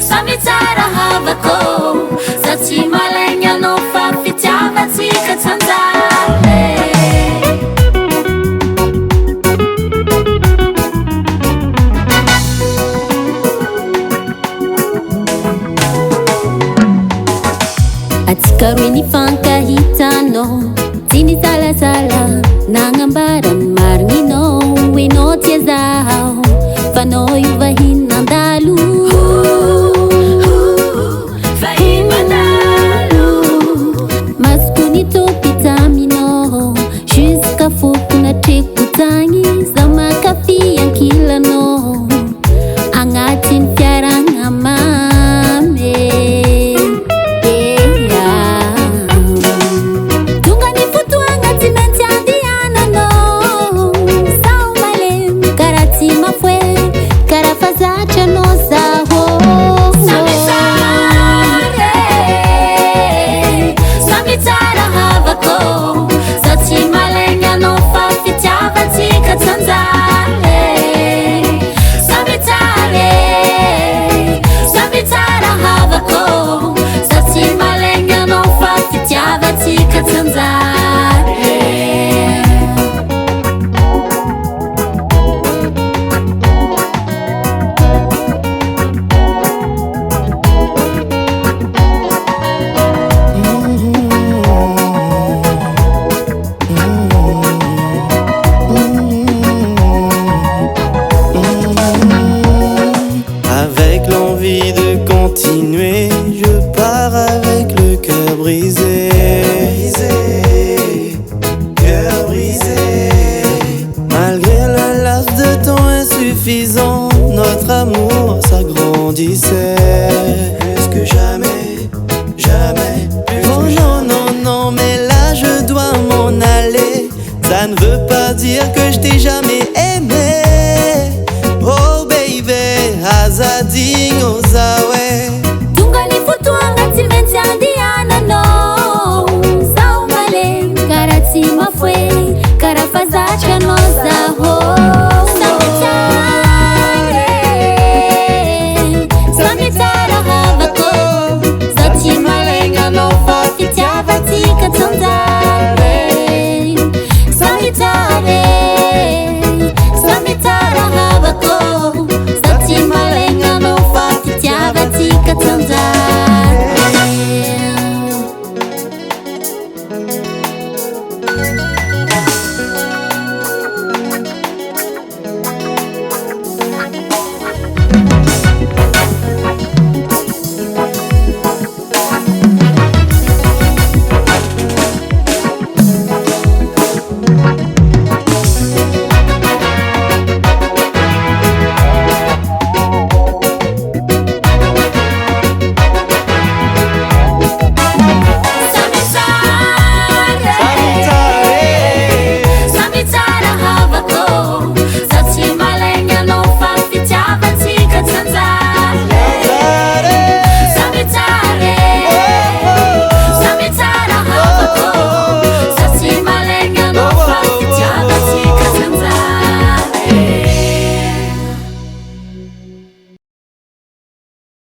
Samy tsara havako za tsy malaigny anao fa fitiavatsika tsanjale. Atsika roy nifankahitanao tsy nisalasala nagnambara ny marininao enao tia zaho fa nao io vahiny nandalo. Masoko nitopy taminao jusqu'à foko natreko tagny za makafy ankilanao agnatin'ny fiaragna mamy. Tonga ny fotoagna tsy maintsy andehananao zaho malemy karaha tsy mafoe karaha fa zatranao zaho. Samy tsara havako za tsy malaigny anao fa fitiavatsika tsanjale. Samy tsara havako za tsy malaigny anao fa fitiavatsika tsanjale. Avec l'envie de continuer, je pars avec le cœur brisé. Cœur brisé. Malgré le laps de temps insuffisant, notre amour s'agrandissait. Plus que jamais, jamais. Oh non, non, non, mais là je dois m'en aller. Ça ne veut pas dire que je t'ai jamais